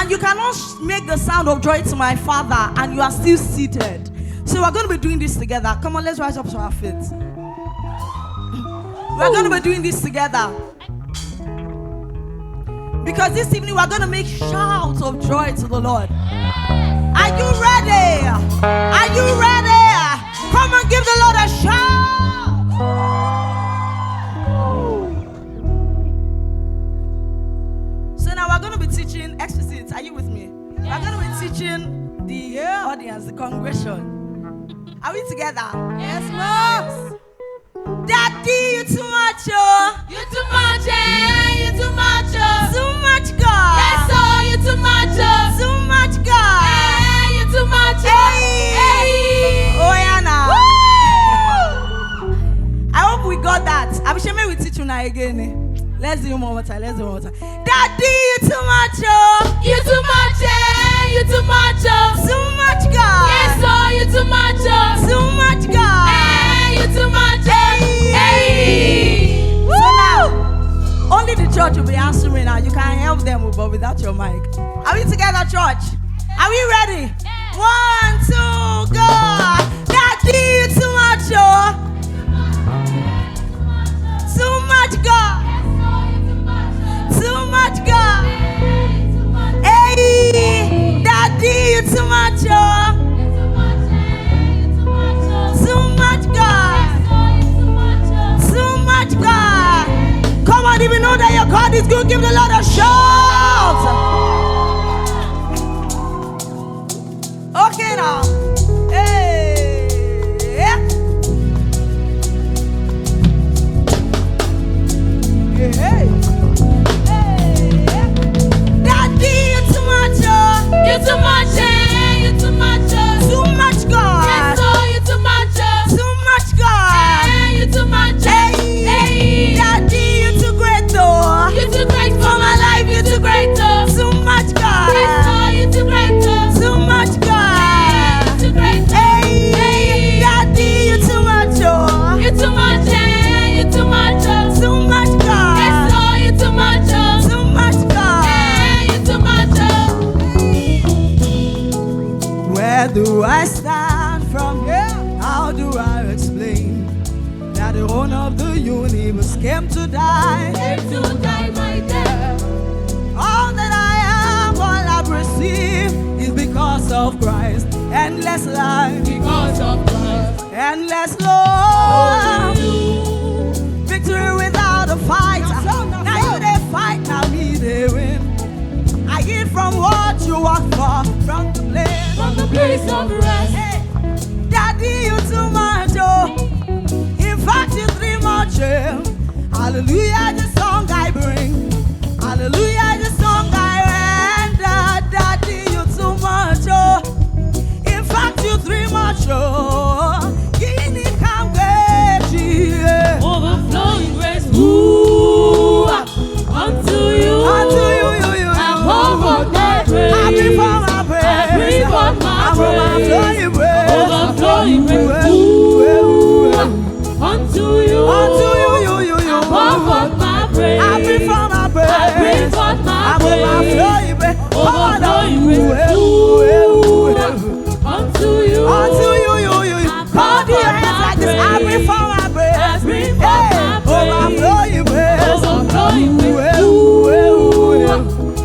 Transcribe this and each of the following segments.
And you cannot make the sound of joy to my Father and you are still seated. So we're going to be doing this together. Come on, let's rise up to our feet. We're going to be doing this together. Because this evening we're going to make shouts of joy to the Lord. Are you ready? Are you ready? Come and give the Lord a shout. So now we're going to be teaching Explicit. Are you with me? We're going to be teaching the audience, the congregation. Are we together? Yes, Lord. Daddy, you too much, oh. You too much, you too much, Too much, God. Yes, oh, you too much, Too much, God. you too much, Hey. Oh, yeah, now. I hope we got that. I'm sure we teach you now again. Let's do it one more time. Daddy, you too much, oh. You too much, you too much, Too much, God. Yes, oh, you too much, Too much, God. you too much, So now, only the church will be answering me now. You can help them, but without your mic. Are we together, church? Are we ready? 1, 2, go. Daddy, you too much, oh. Too much, God. Too much, God. Hey, Daddy, you too much, oh. Too much, God. Too much, God. Come on, if you know that your God is good, give the Lord a shout. Okay, now. Hey. Hey. Daddy, you too much, oh. you too much, you too much, Too much, God. yes, oh, you too much, Too much, God. you too much, Hey, Daddy, you too great, though. you too great for my life, you too great, Too much, yes, God. oh, you too great, Too much, God. you too great, Hey, Daddy, you too much, oh. you too much, you too much, Too much, yes, God. oh, you too much, Too much, God. you too much, Where do I stand from here? How do I explain that the owner of the universe came to die? came to die my death. All that I am, all I've received is because of Christ. Endless life, Because of Christ, endless love. you, Victory without a fight. Now you they fight, now me they win. I eat from what you work for, from the place. from the place of rest. Hey, Daddy, you too much, oh. In fact, you too much, oh. Hallelujah, the song I bring. Hallelujah, the song I render. Daddy, you too much, oh. In fact, you too much, oh. Guinea can get you. Overflowing grace, ooh, unto you, Unto you. I pour forth my praise. I bring forth my I praise. bring forth my I'm overflowing praise. Overflowing grace, ooh, unto you, Unto you. I pour forth my praise. I bring forth my praise. I bring forth my I'm praise. overflowing praise. Come on now. Overflowing grace, unto you, Unto you. Hold your hands like this. I bring forth my praise. I bring forth my praise. Overflowing praise. Overflowing grace,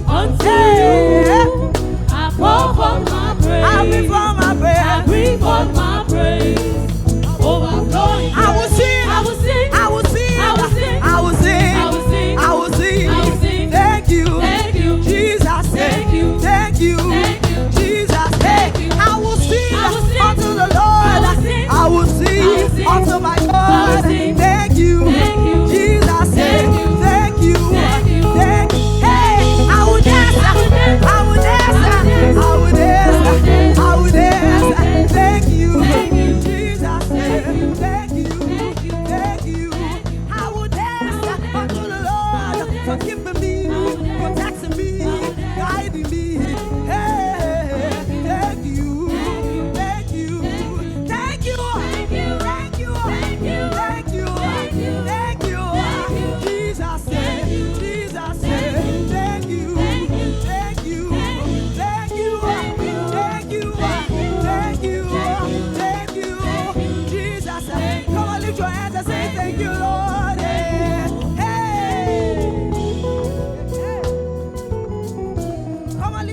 unto you, I pour forth my praise. I bring forth my I praise. bring forth my praise. Overflowing I will grace, sing. I will sing, I will sing.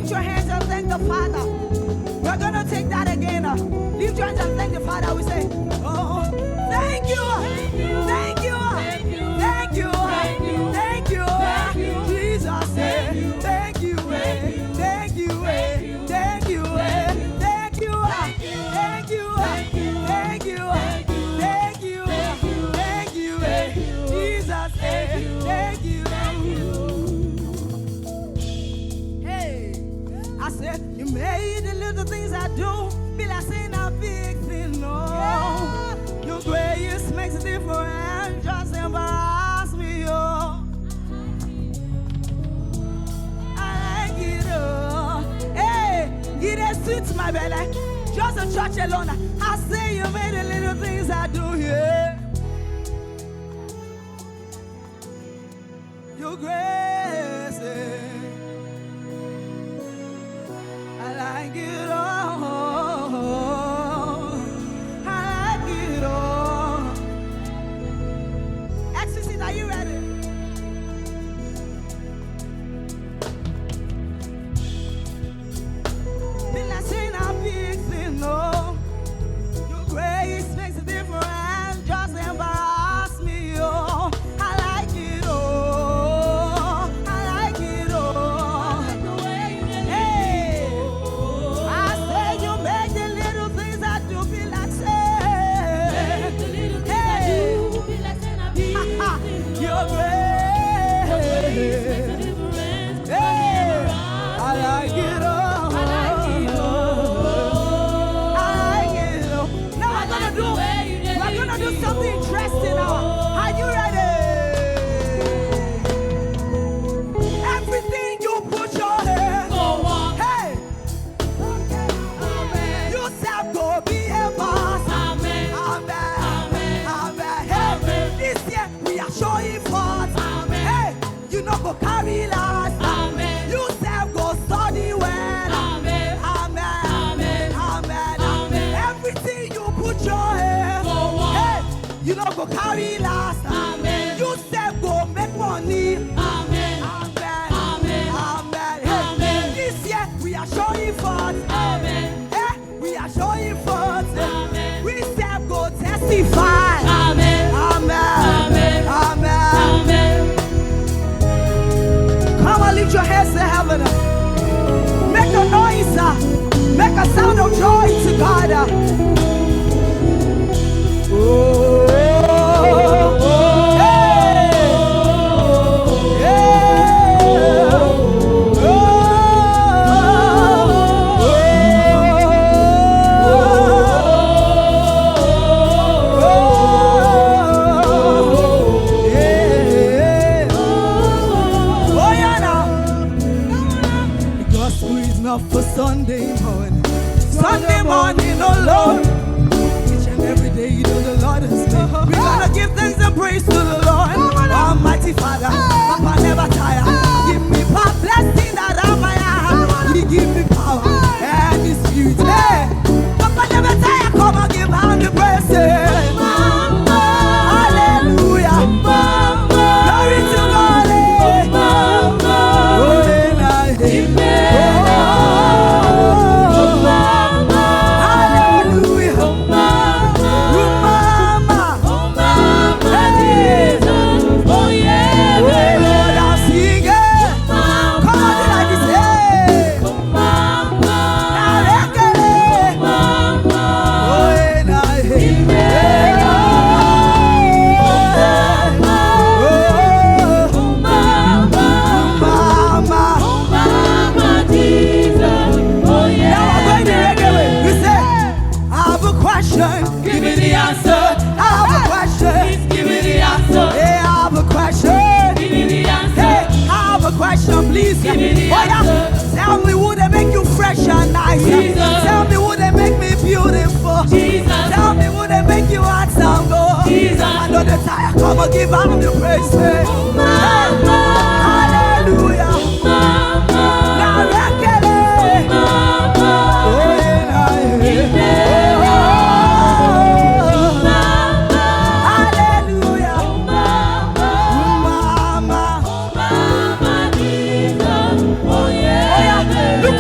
lift your hands and thank the Father. We're gonna take that again. Lift your hands and thank the Father. We say, oh, thank you, thank you, thank you, thank you, Jesus. Thank you, thank you, thank you, thank you, thank you, thank you, thank you, thank you, Jesus. Thank you. Hey, I said you made the little things I do be like saying a big thing. No, your grace makes a difference. Just embarrass me, oh. I like it, oh. Hey, it is sweet to my belly. Just a church alone. I say you made the little things I do here. Your grace, I like it all. I like it all. Explicit, are you ready? Been like saying a big thing, no. Your grace makes a difference. Just embarrass me, oh. I like it all. I like it all. Hey, I say you make the little things I do feel like saying. Your grace. Hey, I like it all. Something interesting now. Are you ready? Everything you put your hand. Go on. Hey. Amen. You shall go be a boss. Amen. Amen. Amen. Amen. Hey. Amen. This year we are showing forth. Amen. Hey. You know go carry last. Amen. You shall go study well. Amen. Amen. Amen. Amen. Amen. Everything you put your hand. Go on. Hey. You know go carry last. Amen. You say go make money. Amen. Amen. Amen. Amen. Hey. Amen. This year we are showing forth. Amen. Hey. We are showing forth. Amen. We say go testify. Amen. Amen. Amen. Amen. Amen. Come on, lift your hands to heaven. Make a noise. Make a sound of joy to God. Oh. For Sunday morning, oh Lord, each and every day you know the Lord is made. We gotta give thanks and praise to the Lord, Almighty Father. Papa never tire. Give me power, blessing that I'm my hand. He give me power and His spirit. Hey, Papa never tire. Come and give hand the praise. Hallelujah. Glory to God. Please, oh yeah, tell me would they make you fresh and nice? Jesus. Tell me would they make me beautiful? Jesus. Tell me would they make you handsome? Jesus. I know the time come and give out the praise. Hallelujah. Look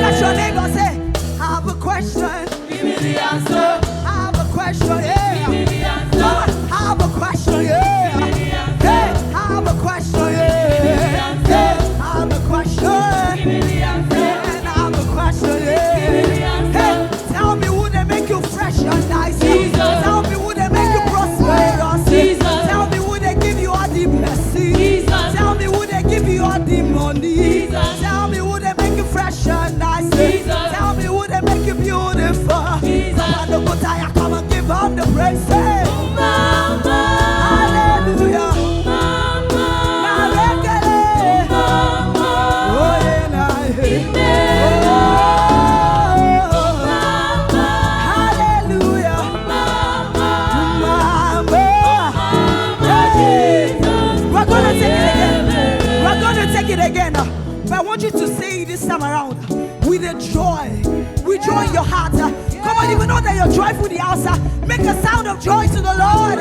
around with a joy. With joy in your heart. Come on, even know that you're joyful in the house. Make a sound of joy to the Lord.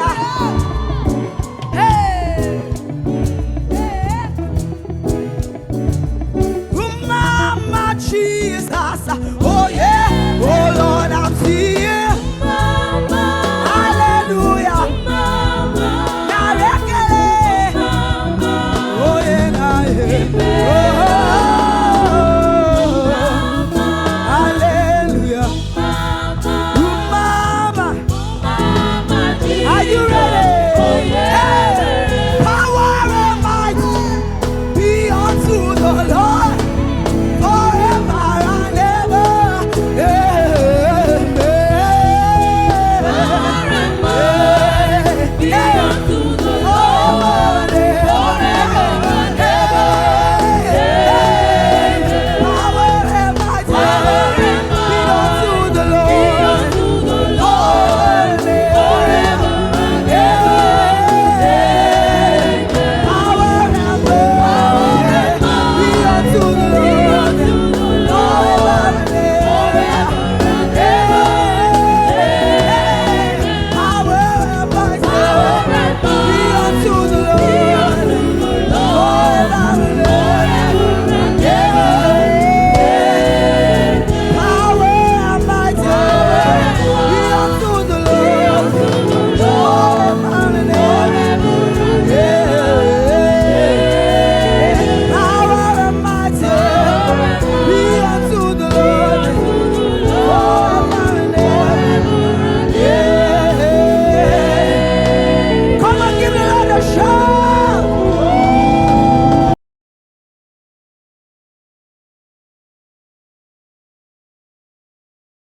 Hey. Mama Jesus.